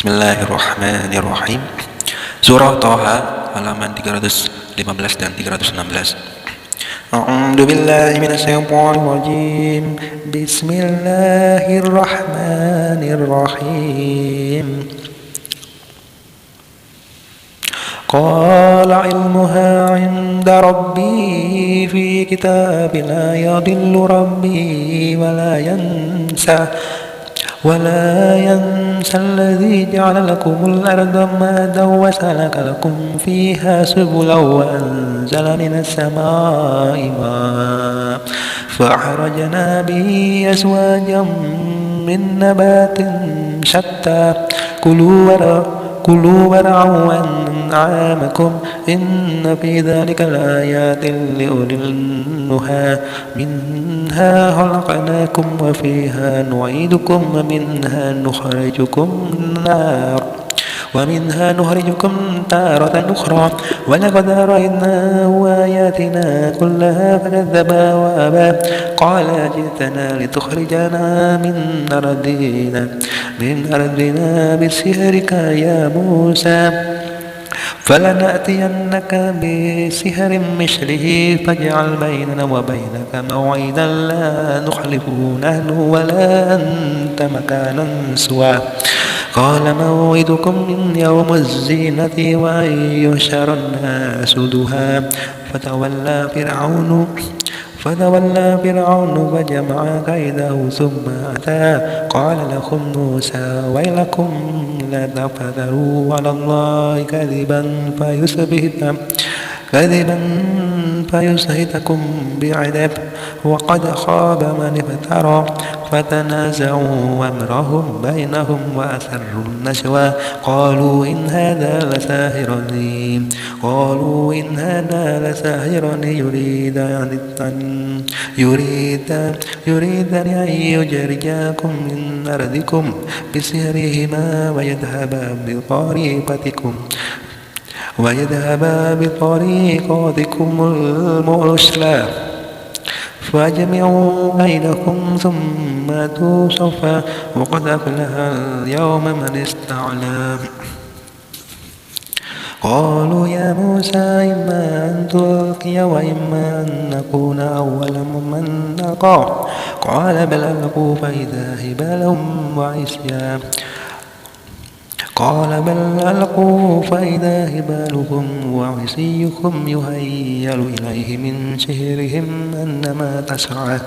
Bismillahirrahmanirrahim. Surah Thaha halaman 315 dan 316. A'udzu billahi minasyaitonir rajim. Bismillahirrahmanirrahim. Qala ilmuha 'inda rabbi fi kitabin la yadhillu rabbi wa la yansa الذي جعل لكم الأرض مهدا وسلك لكم فيها سبلا وأنزل من السماء ماء فأخرجنا به أزواجا من نبات شتى كلوا وارعوا أنعامكم إن في ذلك لآيات لأولي النهى منها خلقناكم وفيها نعيدكم ومنها نخرجكم تارة أخرى ولقد رأيناه آياتنا كلها فكذبا وأبى قال جئتنا لتخرجنا من أرضنا بسحرك يا موسى فلنأتينك بسحر مثله فاجعل بيننا وبينك موعدا لا نخلفه نحن ولا أنت مكانا سوى قال موعدكم يوم الزينة وأن يحشر الناس ضحى فتولى فرعون وجمع كيده ثم أتى قال لهم موسى ويلكم لا تفتروا على الله كذبا فيسحتكم بعذاب وقد خاب من افترى فتنازعوا أمرهم بينهم وأسروا النجوى قالوا إن هذا لساحر يريدان أن يخرجاكم من أرضكم بسحرهما ويذهبا بطريقتكم المرسلة فأجمعوا بينكم ثم أتوا صفا وقد أفلح اليوم من استعلى قالوا يا موسى إما أن تلقي وإما أن نكون أول من نلقى قال بل ألقوا فإذا هبالهم وعصيكم يهيل إليه من سحرهم أنما تسعى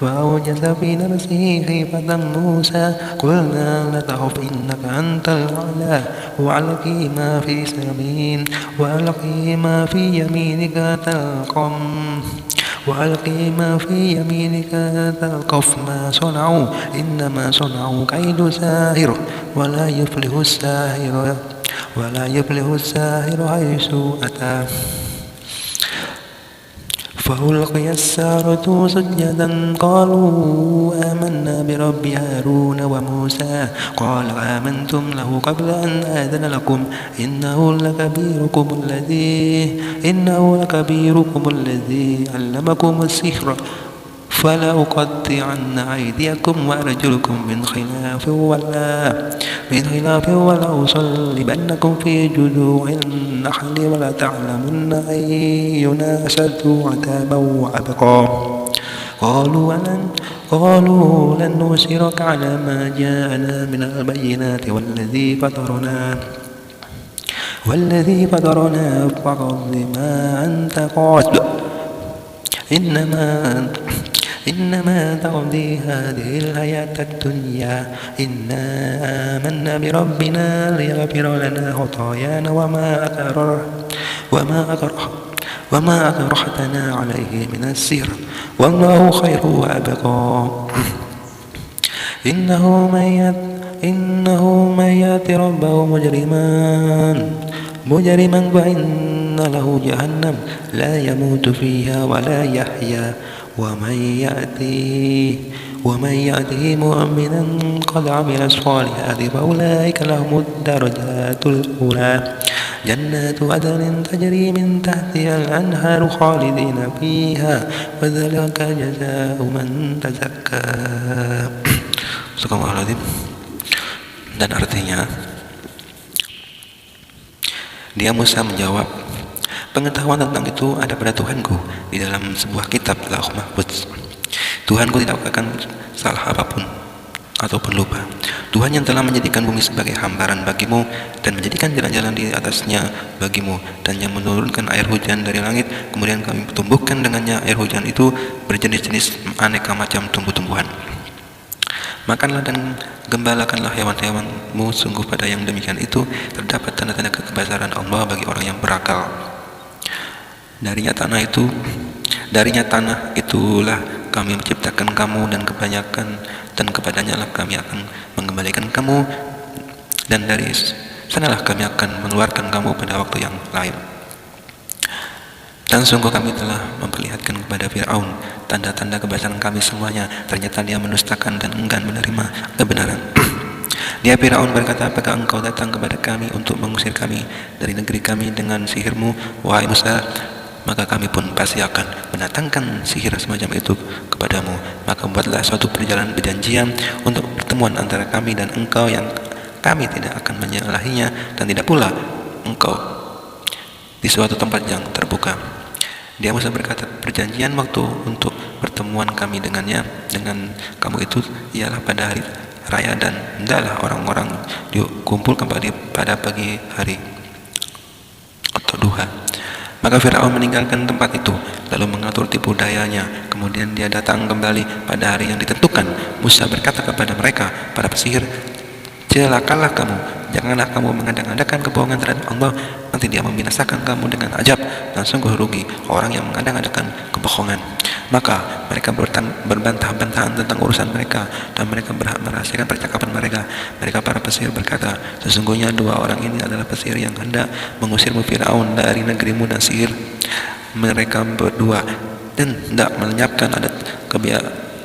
فأوجس في نفسه خيفة موسى قلنا لا تخف إنك أنت الأعلى وألقي ما في يمينك تلقف ما صنعوا إنما صنعوا كيد ساحر ولا يفلح الساحر حيث أتى فألقي السحرة سجدا قالوا آمنا برب هارون وموسى قال آمنتم له قبل أن آذن لكم إنه لكبيركم الذي علمكم السحر فلأقطعن أيديكم وأرجلكم من خلاف ولأصلبنكم في جذوع النخل ولتعلمن أينا أشد عذابا وأبقى قالوا لن نؤثرك على ما جاءنا من البينات والذي فطرنا فاقض ما أنت قاض إنما تقضي هذه الحياة الدنيا إنا آمنا بربنا ليغفر لنا خطايانا وما أكرهتنا عليه من السحر والله خير وأبقى إنه من يأت ربه مجرما فإن له جهنم لا يموت فيها ولا يحيا ومن يأته مؤمنا قد عمل الصالحات فأولئك لهم الدرجات الأولى جنات عدن تجري من تحتها الأنهار خالدين فيها وذلك جزاء من تزكى. Subhanallah. Dan artinya Dia Musa menjawab, pengetahuan tentang itu ada pada Tuhanku di dalam sebuah kitab Lauh Mahfuz. Tuhanku tidak akan salah apapun ataupun lupa. Tuhan yang telah menjadikan bumi sebagai hambaran bagimu dan menjadikan jalan-jalan di atasnya bagimu, dan yang menurunkan air hujan dari langit, kemudian kami tumbuhkan dengannya air hujan itu berjenis-jenis aneka macam tumbuh-tumbuhan. Makanlah dan gembalakanlah hewan-hewanmu, sungguh pada yang demikian itu terdapat tanda-tanda kebesaran Allah bagi orang yang berakal. Darinya tanah itulah kami menciptakan kamu dan kepadanya lah kami akan mengembalikan kamu, dan dari sanalah kami akan mengeluarkan kamu pada waktu yang lain. Dan sungguh kami telah memperlihatkan kepada Fir'aun tanda-tanda kebesaran kami semuanya, ternyata dia mendustakan dan enggan menerima kebenaran. Dia Fir'aun berkata, apakah engkau datang kepada kami untuk mengusir kami dari negeri kami dengan sihirmu, wahai Musa? Maka kami pun pasti akan mendatangkan sihir semacam itu kepadamu. Maka buatlah suatu perjanjian untuk pertemuan antara kami dan engkau yang kami tidak akan menyalahinya, dan tidak pula engkau di suatu tempat yang terbuka. Dia Musa berkata, perjanjian waktu untuk pertemuan kami dengan kamu itu ialah pada hari raya, dan hendaklah orang-orang dikumpulkan pada pagi hari atau duha. Maka Fir'aun meninggalkan tempat itu, lalu mengatur tipu dayanya. Kemudian dia datang kembali pada hari yang ditentukan. Musa berkata kepada mereka, para pesihir, celakalah kamu, janganlah kamu mengada-ngadakan kebohongan terhadap Allah, nanti dia membinasakan kamu dengan ajab, dan sungguh rugi orang yang mengada-ngadakan kebohongan. Maka mereka berbantah-bantahan tentang urusan mereka, dan mereka merahasiakan percakapan mereka. Mereka para pesihir berkata, sesungguhnya dua orang ini adalah pesihir yang hendak mengusirmu Fir'aun dari negerimu, dan sihir mereka berdua dan hendak melenyapkan adat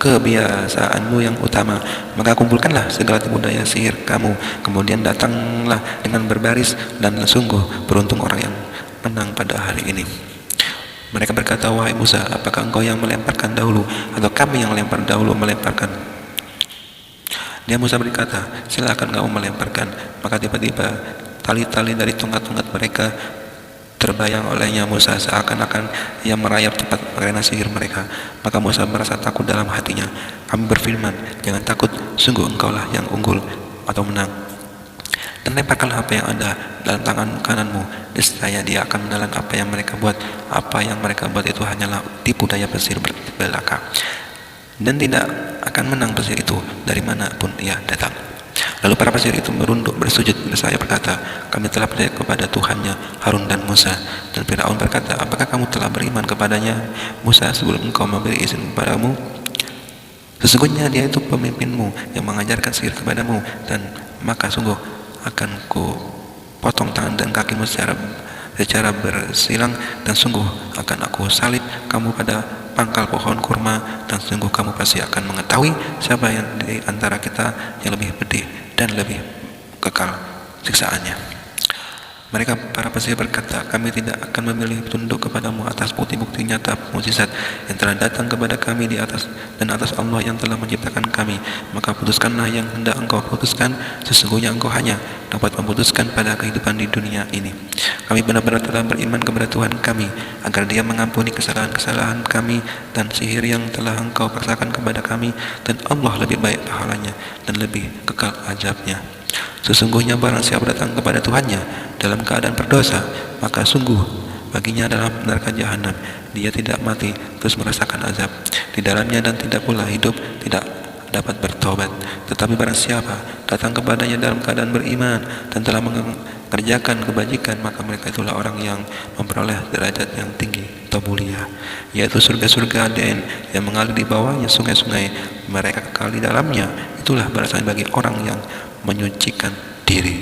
kebiasaanmu yang utama. Maka kumpulkanlah segala tipu daya sihir kamu, kemudian datanglah dengan berbaris, dan sungguh beruntung orang yang menang pada hari ini. Mereka berkata, wahai Musa, apakah engkau yang melemparkan dahulu, atau kami yang melemparkan? Dia Musa berkata, silakan kamu melemparkan. Maka tiba-tiba tali-tali dari tongkat-tongkat mereka terbayang olehnya Musa, seakan-akan ia merayap cepat karena sihir mereka. Maka Musa merasa takut dalam hatinya. Kami berfirman, jangan takut, sungguh engkaulah yang unggul atau menang. Dan lemparkanlah apa yang ada dalam tangan kananmu, niscaya dia akan menelan apa yang mereka buat. Apa yang mereka buat itu hanyalah tipu daya pesihir belaka, dan tidak akan menang pesihir itu dari manapun ia datang. Lalu para pesihir itu merunduk bersujud bersaya berkata, kami telah percaya kepada Tuhannya Harun dan Musa. Dan Fir'aun berkata, apakah kamu telah beriman kepadanya Musa sebelum engkau memberi izin kepadamu? Sesungguhnya dia itu pemimpinmu yang mengajarkan sihir kepadamu, dan maka sungguh akan ku potong tangan dan kakimu secara bersilang, dan sungguh akan aku salib kamu pada pangkal pohon kurma, dan sungguh kamu pasti akan mengetahui siapa yang di antara kita yang lebih pedih dan lebih kekal siksaannya. Mereka para pesihir berkata, kami tidak akan memilih tunduk kepadamu atas bukti-bukti nyata mukjizat yang telah datang kepada kami atas Allah yang telah menciptakan kami. Maka putuskanlah yang hendak engkau putuskan, sesungguhnya engkau hanya dapat memutuskan pada kehidupan di dunia ini. Kami benar-benar telah beriman kepada Tuhan kami, agar dia mengampuni kesalahan-kesalahan kami dan sihir yang telah engkau paksakan kepada kami, dan Allah lebih baik pahalanya dan lebih kekal azabnya. Sesungguhnya barang siapa datang kepada Tuhannya dalam keadaan berdosa, maka sungguh baginya dalam neraka jahanam. Dia tidak mati terus merasakan azab di dalamnya, dan tidak pula hidup tidak dapat bertobat. Tetapi barang siapa datang kepadanya dalam keadaan beriman dan telah mengerjakan kebajikan, maka mereka itulah orang yang memperoleh derajat yang tinggi atau mulia, yaitu surga-surga Aden yang mengalir di bawahnya sungai-sungai. Mereka kekal di dalamnya. Itulah balasan bagi orang yang menyucikan diri.